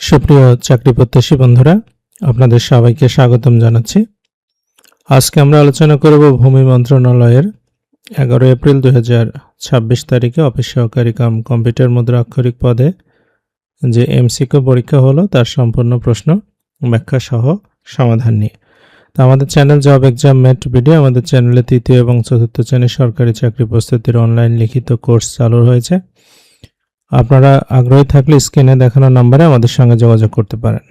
সুপ্রিয় চাকরি প্রত্যাশী বন্ধুরা, আপনাদের সবাইকে স্বাগতম জানাচ্ছি। আজকে আমরা আলোচনা করব ভূমি মন্ত্রণালয়ের 11 এপ্রিল 2026 তারিখে অফিস সহকারী কাম কম্পিউটার মুদ্রা আক্ষরিক পদে যে এমসিকিউ পরীক্ষা হলো তার সম্পূর্ণ প্রশ্ন ব্যাখ্যা সহ সমাধান নিয়ে। তো আমাদের চ্যানেল জব এক্সাম মেট ভিডিও, আমাদের চ্যানেলে তৃতীয় এবং চতুর্থ শ্রেণীর সরকারি চাকরি প্রস্তুতির অনলাইন লিখিত কোর্স চালু হয়েছে। আপনারা আগ্রহী থাকলে স্ক্রিনে দেখানো নম্বরে আমাদের সঙ্গে যোগাযোগ করতে পারেন।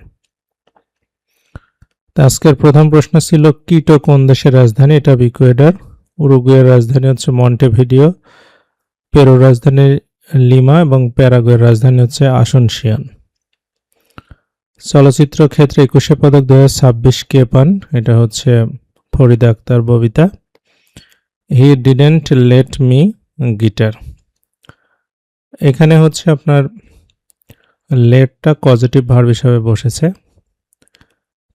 আজকের প্রথম প্রশ্ন ছিল কিটো কোন দেশের রাজধানী? এটা ইকুয়েডর। উরুগুয়ের রাজধানী হচ্ছে মন্টেভিডিও, পেরুর রাজধানী লিমা এবং প্যারাগুয়ের রাজধানী হচ্ছে আসুনসিয়ন। চলচ্চিত্র ক্ষেত্রে 21শে পদক 2026 কে পান? এটা হচ্ছে Farida Akter Bobita. He didn't let me guitar. এখানে হচ্ছে আপনার লেটটা পজিটিভ ভার্ব হিসাবে বসেছে।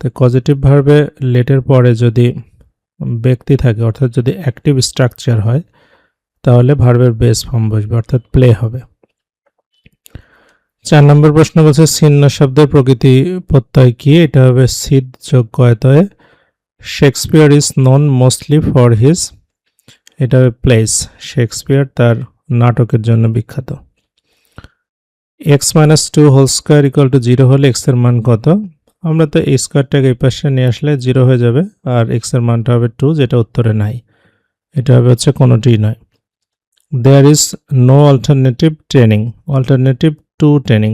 তো পজিটিভ ভার্বে লেটের পরে যদি ব্যক্তি থাকে, অর্থাৎ যদি অ্যাক্টিভ স্ট্রাকচার হয়, তাহলে ভার্বের বেস ফর্ম বসবে, অর্থাৎ প্লে হবে। 4 নম্বর প্রশ্ন বলছে চিহ্ন শব্দের প্রকৃতি প্রত্যয় কি? এটা হবে সিদ যোগ কয়তয়ে। Shakespeare is known mostly for his, এটা হবে প্লেস। শেক্সপিয়ার তার নাটকের জন্য বিখ্যাত। x-2 whole square equal to 0 হলে x এর মান কত? আমরা তো এই স্কোয়ারটাকে এই পাশে নিয়ে আসলে 0 হয়ে যাবে, আর x এর মানটা হবে 2, যেটা উত্তরে নাই। এটা হবে হচ্ছে কোনোটিই নয়। There is no alternative training. Alternative to training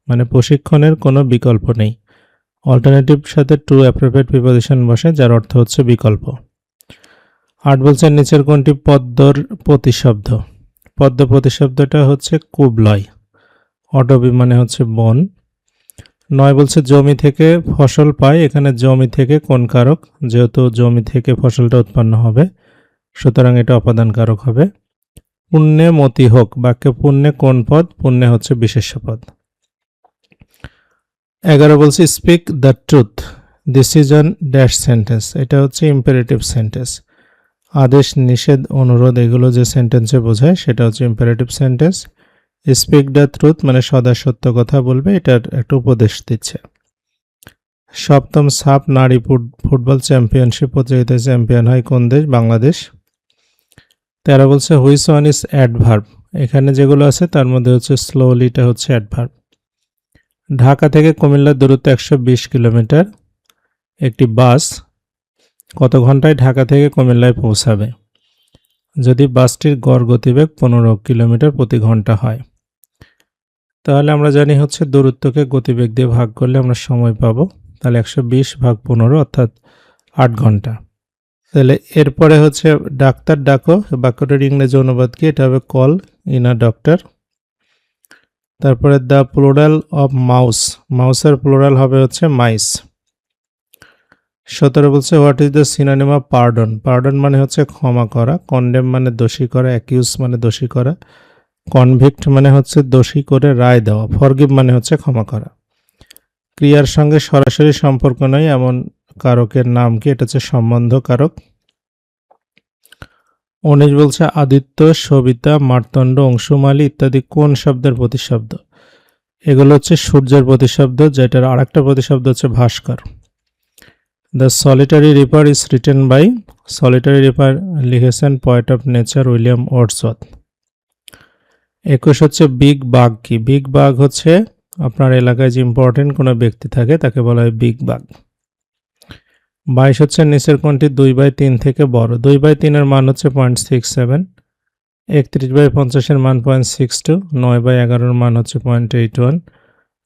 মানে প্রশিক্ষণের কোনো বিকল্প নেই। অল্টারনেটিভ সাথে টু অ্যাপ্রোপ্রিয়েট প্রিপোজিশন বসে, যার অর্থ হচ্ছে বিকল্প। 8 বলছে নিচের কোনটি পদ্মর প্রতিশব্দ? পদ্ম প্রতিশব্দটা হচ্ছে কুবলয়। অডবি মানে হচ্ছে বন। 9 বলছে জমি থেকে ফসল পায়। এখানে জমি থেকে কোন কারক? যেহেতু জমি থেকে ফসলটা উৎপন্ন হবে, সুতরাং এটা অপাদান কারক হবে। পুণ্যে মতি হোক, বাক্যে পুণ্যে কোন পদ? পুণ্যে হচ্ছে বিশেষ্য পদ। 11 বলছে speak the truth, this is an dash sentence. এটা হচ্ছে ইম্পারেটিভ সেন্টেন্স। আদেশ, নিষেধ, অনুরোধ এগুলো যে সেন্টেন্সে বোঝায় সেটা হচ্ছে imperative sentence. Speak the truth মানে সদা সত্য কথা বলবে, এটার একটা উপদেশ দিচ্ছে। 7ম সাপ নারী ফুটবল চ্যাম্পিয়নশিপ প্রতিযোগিতায় চ্যাম্পিয়ন হয় কোন দেশ? বাংলাদেশ। 13 বলছে হুইচ ওয়ান ইজ অ্যাডভার্ব। এখানে যেগুলো আছে তার মধ্যে হচ্ছে স্লোলিটা হচ্ছে অ্যাডভার্ব। ঢাকা থেকে কুমিল্লার দূরত্ব 120 কিলোমিটার। একটি বাস কত ঘন্টায় ঢাকা থেকে কুমিল্লায় পৌঁছাবে? যদি বাসটির গড় গতিবেগ 15 কিলোমিটার প্রতি ঘন্টা হয়, তাহলে আমরা জানি হচ্ছে দূরত্বকে গতিবেগ দিয়ে ভাগ করলে আমরা সময় পাবো। তাহলে 120 ভাগ 15 অর্থাৎ 8 ঘন্টা। তাহলে এরপরে হচ্ছে ডাক্তার ডাকো, বাক্যটার ইংরেজি অনুবাদ কি? এটা হবে কল ইন আ ডক্টর। তারপরে দ্য প্লুরাল অফ মাউস, মাউসের প্লুরাল হবে হচ্ছে মাইস। 17 বলছে what is the synonym of pardon. Pardon মানে হচ্ছে ক্ষমা করা, কন্ডেম মানে দোষী করা, অ্যাকিউজ মানে দোষী করা, কনভিক্ট মানে হচ্ছে দোষী করে রায় দেওয়া, ফরগিভ মানে হচ্ছে ক্ষমা করা। ক্রিয়ার সঙ্গে সরাসরি সম্পর্ক নয় এমন কারকের নাম কি? এটা হচ্ছে সম্বন্ধ কারক। 19 বলছে আদিত্য, সবিতা, মার্তণ্ড, অংশুমালী ইত্যাদি কোন শব্দের প্রতিশব্দ? এগুলো হচ্ছে সূর্যের প্রতিশব্দ, যেটার আরেকটা প্রতিশব্দ হচ্ছে ভাস্কর। The solitary reaper is written by, solitary reaper লিখেছেন poet of nature William Wordsworth. 21 হচ্ছে বিগ বাগ কি? বিগ বাগ হচ্ছে আপনার এলাকায় যে ইম্পর্টেন্ট কোনো ব্যক্তি থাকে তাকে বলা হয় বিগ বাগ। 22 হচ্ছে নিচের কোনটি 2/3 থেকে বড়? 2/3 এর মান হচ্ছে 0.67, 31/50 এর মান 0.62, 9/11 এর মান হচ্ছে 0.81,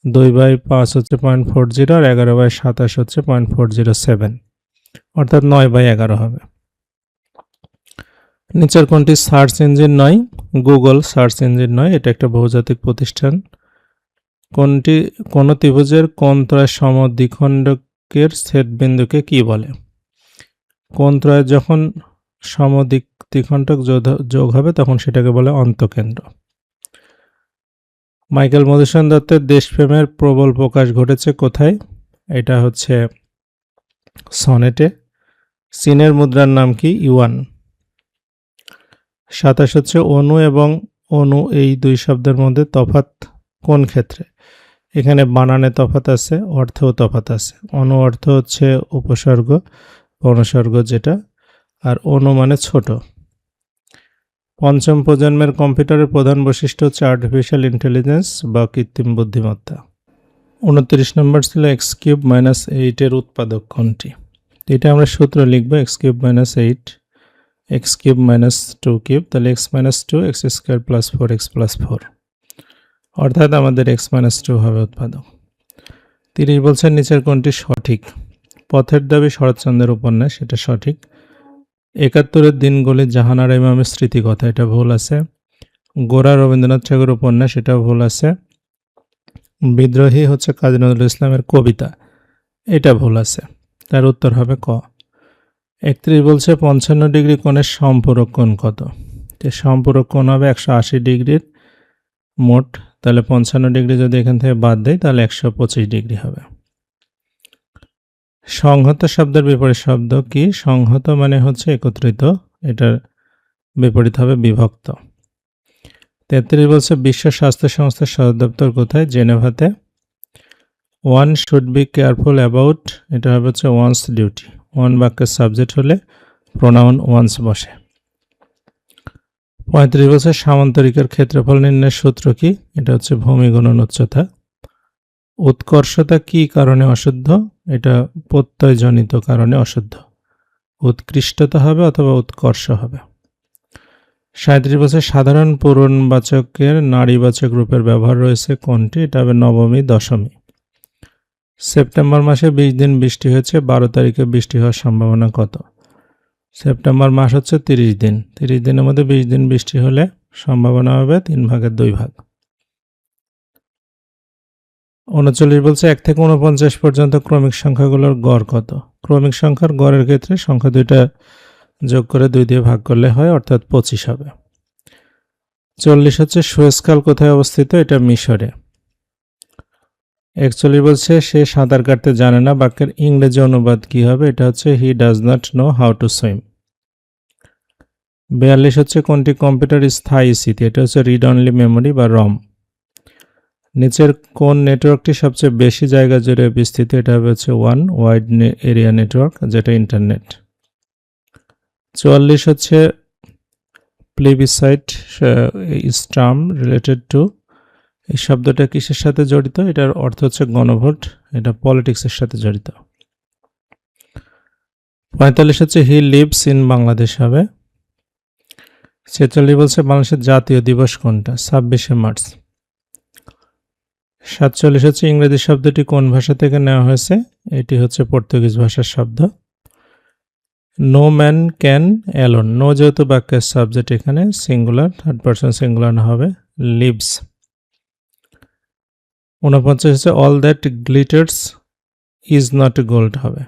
2/5 হচ্ছে 0.40 আর 11/27 হচ্ছে 0.407, অর্থাৎ 9/11 হবে। নিচের কোনটি সার্চ ইঞ্জিন নয়? গুগল সার্চ ইঞ্জিন নয়, এটা একটা বহুজাতিক প্রতিষ্ঠান। কোনটি কোন ত্রিভুজের কোণত্রয় সমদ্বিখণ্ডকের ছেদবিন্দুকে কি বলে? কোণত্রয় যখন সমদ্বিখণ্ডক যোগ হবে তখন সেটাকে বলে অন্তঃকেন্দ্র। মাইকেল মধুসূদন দত্তের দেশপ্রেমের প্রবল প্রকাশ ঘটেছে কোথায়? এটা হচ্ছে সনেটে। চীনের মুদ্রার নাম কি? ইউয়ান। 27 হচ্ছে অণু এবং অনু এই দুই শব্দের মধ্যে তফাৎ কোন ক্ষেত্রে? এখানে বানানে তফাৎ আছে, অর্থেও তফাৎ আছে। অনু অর্থ হচ্ছে উপসর্গ, অনুসর্গ যেটা, আর অনু মানে ছোট। পঞ্চম প্রজন্মের কম্পিউটারের প্রধান বৈশিষ্ট্য হচ্ছে আর্টিফিশিয়াল ইন্টেলিজেন্স বা কৃত্রিম বুদ্ধিমত্তা। 29 নম্বর ছিল এক্স কিউব মাইনাস 8-এর উৎপাদক কোনটি? এটা আমরা সূত্র লিখব, x cube minus 8 x cube minus 2 cube, তাহলে x minus 2 x square plus 4 x plus 4, অর্থাৎ আমাদের এক্স মাইনাস 2 হবে উৎপাদক। 30 বলছেন নিচের কোনটি সঠিক? পথের দাবি শরৎচন্দ্রের উপন্যাস, এটা সঠিক। 71-এর দিনগুলি জাহানারা ইমামের স্মৃতিকথা, এটা ভুল আছে। গোরা রবীন্দ্রনাথ ঠাকুর উপন্যাস, এটা ভুল আছে। বিদ্রোহী হচ্ছে কাজী নজরুল ইসলামের কবিতা, এটা ভুল আছে। তার উত্তর হবে ক। 31 বলছে 55 ডিগ্রি কোণের সম্পূরক কোণ কত? সম্পূরক কোণ হবে 180 ডিগ্রির মোট, তাহলে 55 ডিগ্রি যদি এখান থেকে বাদ দেয় তাহলে 125 ডিগ্রি হবে। সংহত শব্দের বিপরীত শব্দ কি? সংহত মানে হচ্ছে একত্রিত, এটার বিপরীত হবে বিভক্ত। 33 বলছে বিশ্ব স্বাস্থ্য সংস্থার সদর দপ্তর কোথায়? জেনেভাতে। One should be careful about, এটা হবে হচ্ছে ওয়ান্স ডিউটি। ওয়ান বাক্যের সাবজেক্ট হলে প্রোনাউন ওয়ান্স বসে। 35 বছর সামান্তরিকের ক্ষেত্রফল নির্ণয়ের সূত্র কি? এটা হচ্ছে ভূমি গুণন উচ্চতা। উৎকর্ষতা কি কারণে অশুদ্ধ? এটা প্রত্যয়জনিত কারণে অশুদ্ধ। উৎকৃষ্টতা হবে অথবা উৎকর্ষ হবে। 37 বছর সাধারণ পূরণবাচকের নারীবাচক রূপের ব্যবহার রয়েছে কোনটি? এটা হবে নবমী দশমী। সেপ্টেম্বর মাসে 20 দিন বৃষ্টি হয়েছে, 12 তারিখে বৃষ্টি হওয়ার সম্ভাবনা কত? সেপ্টেম্বর মাস হচ্ছে 30 দিন, 30 দিনের মধ্যে 20 দিন বৃষ্টি হলে সম্ভাবনা হবে 3/2। 39 বলছে 1 থেকে 49 পর্যন্ত ক্রমিক সংখ্যাগুলোর গড় কত? ক্রমিক সংখ্যার গড়ের ক্ষেত্রে সংখ্যা দুইটা যোগ করে 2 দিয়ে ভাগ করলে হয়, অর্থাৎ 25 হবে। 40 হচ্ছে সুয়েজ খাল কোথায় অবস্থিত? এটা মিশরে। 41 বলছে সে সাঁতার কাটতে জানে না, বাক্যের ইংরেজি অনুবাদ কি হবে? এটা হচ্ছে he does not know how to swim. 42 হচ্ছে কোনটি কম্পিউটার স্থায়ী স্মৃতি? এটা হচ্ছে রিড অনলি মেমোরি বা রম। নিচের কোন নেটওয়ার্কটি সবচেয়ে বেশি জায়গা জুড়ে বিস্তৃত? এটা হবে হচ্ছে ওয়ান ওয়াইড এরিয়া নেটওয়ার্ক, যেটা ইন্টারনেট। 44 হচ্ছে প্লেবিসাইট টার্ম রিলেটেড টু, এই শব্দটা কিসের সাথে জড়িত? এটার অর্থ হচ্ছে গণভোট, এটা পলিটিক্সের সাথে জড়িত। 45 হচ্ছে হি লিভস ইন বাংলাদেশ হবে। 46 বলছে বাংলাদেশের জাতীয় দিবস কোনটা? 26শে মার্চ। 47 হচ্ছে ইংরেজি শব্দটি কোন ভাষা থেকে নেওয়া হয়েছে? এটি হচ্ছে পর্তুগিজ ভাষার শব্দ। No man can alone, no যেহেতু বাক্যের সাবজেক্ট এখানে সিঙ্গুলার, থার্ড পারসন সিঙ্গুলার হবে লিভস। 49 হচ্ছে all that glitters is not gold হবে,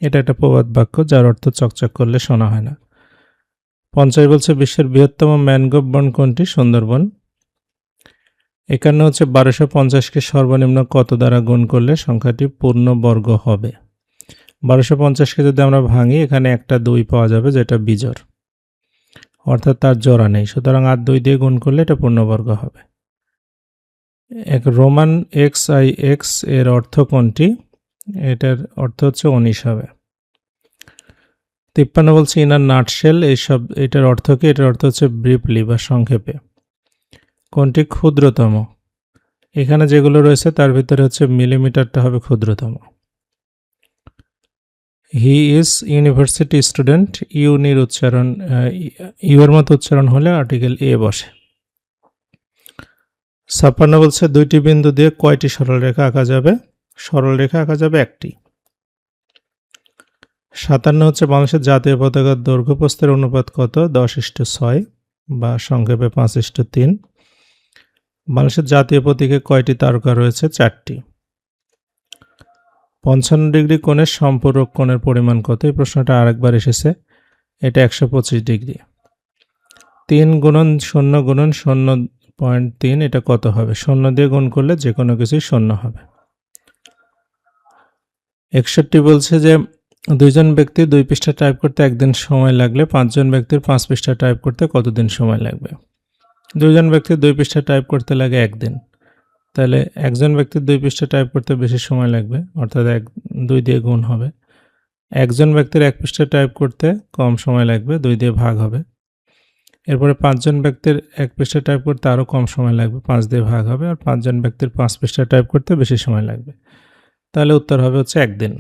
এটা একটা প্রবাদ বাক্য যার অর্থ চকচক করলে শোনা হয় না। 50 বলছে বিশ্বের বৃহত্তম ম্যানগ্রোভ বন কোনটি? সুন্দরবন। 51 হচ্ছে 1250কে সর্বনিম্ন কত দ্বারা গুণ করলে সংখ্যাটি পূর্ণবর্গ হবে? 1250কে যদি আমরা ভাঙি এখানে একটা 2 পাওয়া যাবে, যেটা বিজোড়, অর্থাৎ তার জোড়া নেই, সুতরাং আর 2 দিয়ে গুণ করলে এটা পূর্ণবর্গ হবে। এক রোমান XIX এর অর্থ কোনটি? এটার অর্থ হচ্ছে 19 হবে। 53 বলছে ইন আ নাটশেল, এটার অর্থ কি? এটার অর্থ হচ্ছে ব্রিফলি বা সংক্ষেপে। কোনটি ক্ষুদ্রতম? এখানে যেগুলো রয়েছে তার ভিতরে হচ্ছে মিলিমিটারটা হবে ক্ষুদ্রতম। হি ইজ ইউনিভার্সিটি স্টুডেন্ট, ইউনির উচ্চারণ ইউ এর মতো উচ্চারণ হলে আর্টিকেল এ বসে। 56 বলছে 2টি বিন্দু দিয়ে কয়টি সরলরেখা আঁকা যাবে? সরলরেখা আঁকা যাবে একটি। 57 হচ্ছে বাংলাদেশের জাতীয় পতাকার দৈর্ঘ্য প্রস্থের অনুপাত কত? 10:6 বা সংক্ষেপে 5:3। বাংলাদেশের জাতীয় প্রতীকে কয়টি তারকা রয়েছে? 4টি। 55 ডিগ্রি কোণের সম্পূরক কোণের পরিমাণ কত? এই প্রশ্নটা আরেকবার এসেছে, এটা 125 ডিগ্রি। 3 গুণন 0 গুণন 0.3 এটা কত হবে? 0 দিয়ে গুণ করলে যে কোনো কিছুই 0 হবে। 61 বলছে যে 2 জন ব্যক্তি 2 পৃষ্ঠা টাইপ করতে একদিন সময় লাগলে 5 জন ব্যক্তির 5 পৃষ্ঠা টাইপ করতে কতদিন সময় লাগবে? 2 জন ব্যক্তি 2 পৃষ্ঠা টাইপ করতে লাগে একদিন, তাহলে একজন ব্যক্তির 2 পৃষ্ঠা টাইপ করতে বেশি সময় লাগবে, অর্থাৎ 2 দিয়ে গুণ হবে। একজন ব্যক্তির 1 পৃষ্ঠা টাইপ করতে কম সময় লাগবে, 2 দিয়ে ভাগ হবে। এরপরে 5 জন ব্যক্তির 1 পৃষ্ঠা টাইপ করতে আরও কম সময় লাগবে, 5 দিয়ে ভাগ হবে। আর 5 জন ব্যক্তির 5 পৃষ্ঠা টাইপ করতে বেশি সময় লাগবে। তাহলে উত্তর হবে হচ্ছে 1 দিন।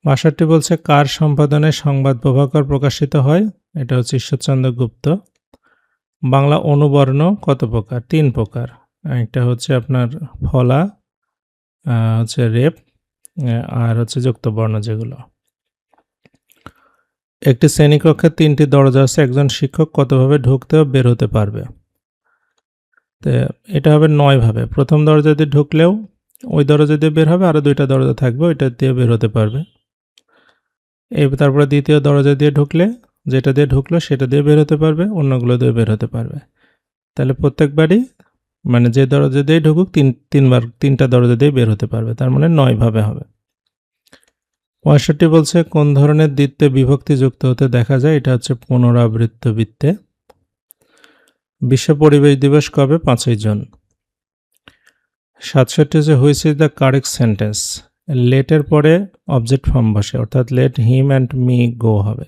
62 বলছে কার সম্পাদনে সংবাদ প্রভাকর প্রকাশিত হয়? এটা হচ্ছে ঈশ্বরচন্দ্র গুপ্ত। বাংলা অনুবর্ণ কত প্রকার? 3 প্রকার। একটা হচ্ছে আপনার ফলা, হচ্ছে রেপ, আর হচ্ছে যুক্ত বর্ণ যেগুলো। একটি শ্রেণীকক্ষে 3টি দরজা আছে, একজন শিক্ষক কতভাবে ঢুকতে ও বের হতে পারবে? তো এটা হবে 9 ভাবে। প্রথম দরজা দিয়ে ঢুকলেও ওই দরজা দিয়ে বের হবে, আরও 2টা দরজা থাকবে, ওইটা দিয়ে বের হতে পারবে। তারপরে দ্বিতীয় দরজা দিয়ে ঢুকলে যেটা দিয়ে ঢুকলো সেটা দিয়ে বের হতে পারবে, অন্যগুলো দিয়ে বের হতে পারবে। তাহলে প্রত্যেকবারই মানে যে দরজা দিয়ে ঢুকুক 3টা দরজা দিয়ে বের হতে পারবে, তার মানে 9 ভাবে হবে। 65 বলছে কোন ধরনের দ্বিত্বে বিভক্তি যুক্ত হতে দেখা যায়? এটা হচ্ছে পুনরাবৃত্ত বৃত্তে। বিশ্ব পরিবেশ দিবস কবে? 5ই জুন। 67 হচ্ছে which is the correct sentence? লেটের পরে অবজেক্ট ফর্ম বসে, অর্থাৎ let him and me go হবে।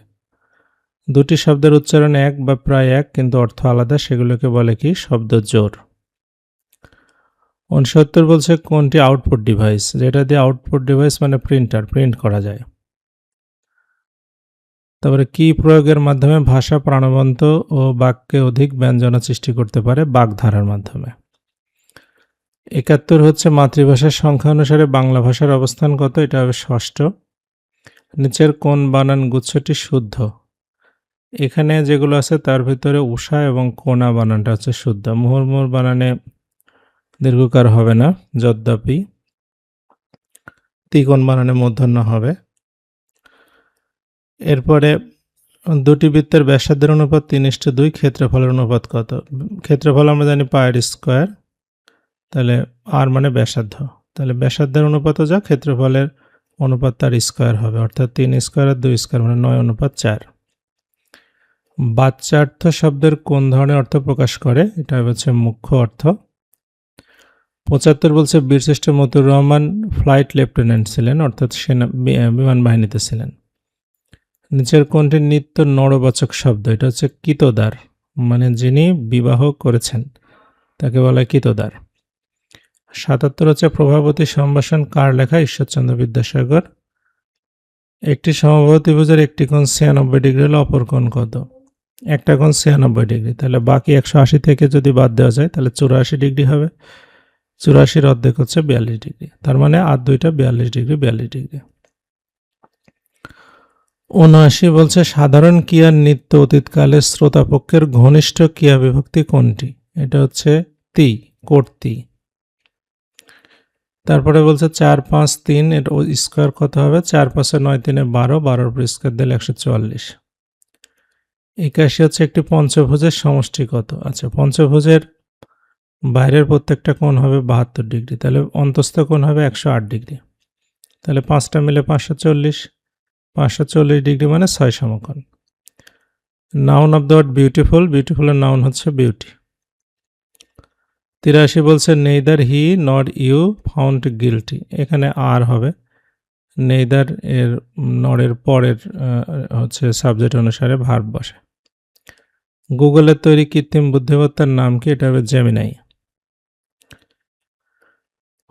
দুটি শব্দের উচ্চারণ এক বা প্রায় এক কিন্তু অর্থ আলাদা, সেগুলোকে বলে কি? শব্দ জোড়। 69 বলছে কোনটি আউটপুট ডিভাইস? যেটা দিয়ে আউটপুট ডিভাইস মানে প্রিন্টার, প্রিন্ট করা যায়। তারপরে কি প্রয়োগের মাধ্যমে ভাষা প্রাণবন্ত ও বাক্যে অধিক ব্যঞ্জনা সৃষ্টি করতে পারে? বাগধারার মাধ্যমে। 71 হচ্ছে মাতৃভাষার সংখ্যা অনুসারে বাংলা ভাষার অবস্থান কত? এটা হবে 6ষ্ঠ। নিচের কোন বানান গুচ্ছটি শুদ্ধ? এখানে যেগুলো আছে তার ভিতরে উষা এবং কোনা বানানটা হচ্ছে শুদ্ধ। মুহুর্মুহুর বানানে দীর্ঘকার হবে না, যদ্যপি তিকোণ বানানে মূর্ধন্য হবে। এরপরে দুটি বৃত্তের ব্যাসার্ধের অনুপাত 3:2, ক্ষেত্রফলের অনুপাত কত? ক্ষেত্রফল আমরা জানি পায়ের স্কোয়ার, তাহলে আর মানে ব্যাসার্ধ, তাহলে ব্যাসার্ধের অনুপাতও যা ক্ষেত্রফলের অনুপাত তার স্কোয়ার হবে, অর্থাৎ 3 স্কোয়ার আর 2 স্কোয়ার মানে 9:4। বাচ্যার্থ শব্দের কোন ধরনের অর্থ প্রকাশ করে? এটা হচ্ছে মুখ্য অর্থ। 75 বলছে বীরশ্রেষ্ঠ মতিউর রহমান ফ্লাইট লেফটেন্যান্ট ছিলেন, অর্থাৎ বিমান বাহিনীতে ছিলেন। নিচের কোনটি নিত্য নরবাচক শব্দ? এটা হচ্ছে কিতদার, মানে যিনি বিবাহ করেছেন তাকে বলা হয় কিতদার। 77 হচ্ছে প্রভাবতী সম্ভাষণ কার লেখা? ঈশ্বরচন্দ্র বিদ্যাসাগর। একটি সমবাহু ত্রিভুজের একটি কোণ 96 ডিগ্রি হলে অপর কোণ কত? একটা কোণ 96 ডিগ্রি, তাহলে বাকি 180 থেকে যদি বাদ দেওয়া যায় তাহলে 84 ডিগ্রি হবে। 84 অর্ধেক হচ্ছে 42 ডিগ্রি, তার মানে আর দুইটা 42 ডিগ্রি 42 ডিগ্রি। 79 বলছে সাধারণ ক্রিয়ার নিত্য অতীতকালে শ্রোতাপক্ষের ঘনিষ্ঠ ক্রিয়া বিভক্তি কোনটি? এটা হচ্ছে তি, কর্তি। তারপরে বলছে 4, 5, 3 এর স্কোয়ার কত হবে? 4, 5, 9, 3, 12, 12 উপর স্কোয়ার দিলে 144। 81 হচ্ছে একটি পঞ্চভুজের সমষ্টি কত? আচ্ছা, পঞ্চভুজের বাইরের প্রত্যেকটা কোণ হবে 72 ডিগ্রি, তাহলে অন্তস্থ কোণ হবে 108 ডিগ্রি, তাহলে 5টা মিলে 540, 540 ডিগ্রি মানে 6 সমকোণ। Noun of the word beautiful, বিউটিফুলের নাউন হচ্ছে বিউটি। 83 বলছে নেইদার হি নর ইউ ফাউন্ড গিলটি, এখানে আর হবে, নেইদার এর নরের পরের হচ্ছে সাবজেক্ট অনুসারে ভার্ব বসে। গুগলের তৈরি কৃত্রিম বুদ্ধিমত্তার নাম কি? এটা হবে Gemini.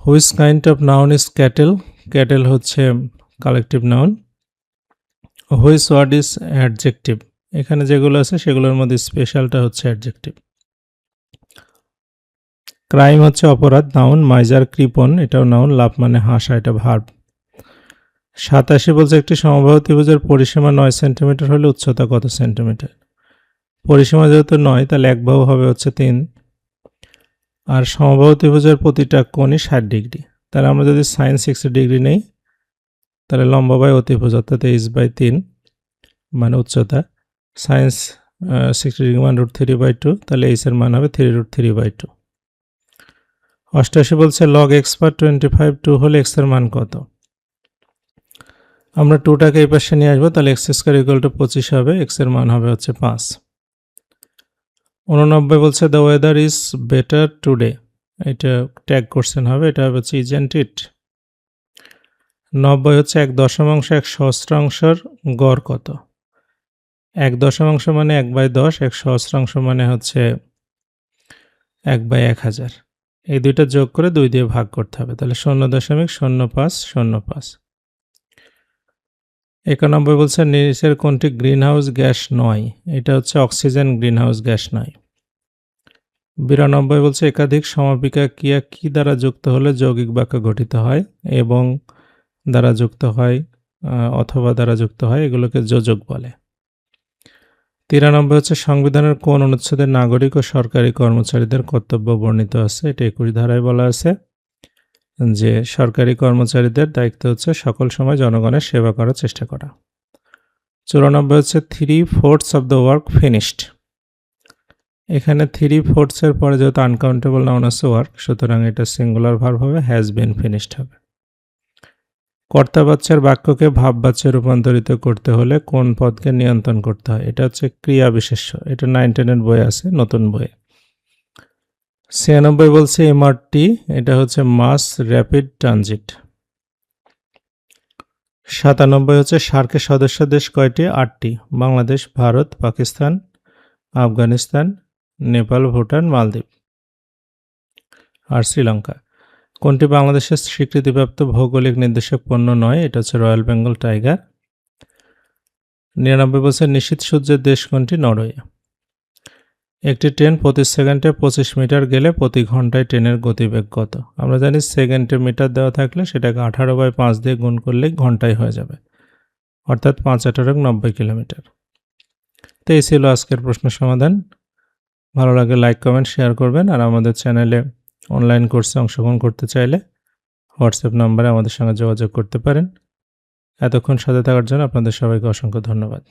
Which kind of noun is cattle? Cattle হচ্ছে collective noun. Which word is adjective? এখানে যেগুলো আছে সেগুলোর মধ্যে স্পেশালটা হচ্ছে অ্যাডজেক্টিভ। ক্রাইম হচ্ছে অপরাধ, নাউন। মাইজার কৃপণ, এটাও নাউন। লাভ মানে হাসা, এটা ভার্ব। 87 বলছে একটি সমবাহু ত্রিভুজের পরিসীমা 9 সেন্টিমিটার হলে উচ্চতা কত সেন্টিমিটার? পরিসীমা যেহেতু 9 তাহলে এক বাহু হবে হচ্ছে 3, আর সমবাহু ত্রিভুজের প্রতিটা কোণই 60 ডিগ্রি, তাহলে আমরা যদি সাইন 60 ডিগ্রি নেই তাহলে লম্বা বাই অতিভুজ অর্থাৎ h/3 মানে উচ্চতা, সাইন্স 60 ডিগ্রি মান √3/2, তাহলে h এর মান হবে 3√3/2। 88 বলছে log x/25 2 হলে x এর মান কত? আমরা 2টাকে এই পাশে নিয়ে আসবো, তাহলে x² = 25 হবে, x এর মান হবে হচ্ছে 5। 89 বলছে the weather is better today, এটা ট্যাগ কোশ্চেন হবে, এটা হবে হচ্ছে ইজেন্ট ইট। 90 হচ্ছে 1 দশমাংশ 1 সহস্রাংশের গড় কত? 1 দশমাংশ মানে 1/10, 1 সহস্রাংশ মানে হচ্ছে 1/1000। এই দুইটা যোগ করে 2 দিয়ে ভাগ করতে হবে, তাহলে 0.0505। 91 বলছে নিচের কোনটি গ্রিনহাউস গ্যাস নয়? এটা হচ্ছে অক্সিজেন গ্রিনহাউস গ্যাস নয়। 92 বলছে একাধিক সমাপিকা ক্রিয়া কি দ্বারা যুক্ত হলে যৌগিক বাক্য গঠিত হয়? এবং দ্বারা যুক্ত হয়, অথবা দ্বারা যুক্ত হয়, এগুলোকে যোজক বলে। 93 হচ্ছে সংবিধানের কোন অনুচ্ছেদে নাগরিক ও সরকারি কর্মচারীদের কর্তব্য বর্ণিত আছে? এটা 21 ধারায় বলা আছে যে সরকারি কর্মচারীদের দায়িত্ব হচ্ছে সকল সময় জনগণের সেবা করার চেষ্টা করা। 94 হচ্ছে 3/4 অফ দ্য ওয়ার্ক ফিনিশড। এখানে 3/4 এর পরে যেহেতু আনকাউন্টেবল নাউন আছে ওয়ার্ক, সুতরাং এটা সিঙ্গুলার ভার্ব হবে, হ্যাজ বিন ফিনিশড হবে। কর্তাবাচ্যের বাক্যকে ভাববাচ্যে রূপান্তরিত করতে হলে কোন পদকে নিয়ন্ত্রণ করতে হয়? এটা হচ্ছে ক্রিয়া বিশেষ্য। এটা 9-10 বই আছে, নতুন বই। 96 বলছে এমআরটি, এটা হচ্ছে মাস র্যাপিড ট্রানজিট। 97 হচ্ছে সার্কের সদস্য দেশ কয়টি? 8টি। বাংলাদেশ, ভারত, পাকিস্তান, আফগানিস্তান, নেপাল, ভুটান, মালদ্বীপ আর শ্রীলঙ্কা। কোনটি বাংলাদেশের স্বীকৃতিপ্রাপ্ত ভৌগোলিক নির্দেশক পণ্য নয়? এটা হচ্ছে রয়্যাল বেঙ্গল টাইগার। 99 বছর নিশীথ সূর্যের দেশ কোনটি? নরওয়ে। একটি ট্রেন প্রতি সেকেন্ডে 25 মিটার গেলে প্রতি ঘন্টায় ট্রেনের গতিবেগ কত? আমরা জানি সেকেন্ডে মিটার দেওয়া থাকলে সেটাকে 18/5 দিয়ে গুণ করলেই ঘন্টায় হয়ে যাবে, অর্থাৎ 5×18=90 কিলোমিটার। তো এই ছিল আজকের প্রশ্ন সমাধান। ভালো লাগে লাইক, কমেন্ট, শেয়ার করবেন। আর আমাদের চ্যানেলে অনলাইন কোর্সে অংশগ্রহণ করতে চাইলে হোয়াটসঅ্যাপ নম্বরে আমাদের সঙ্গে যোগাযোগ করতে পারেন। এতক্ষণ সাথে থাকার জন্য আপনাদের সবাইকে অসংখ্য ধন্যবাদ।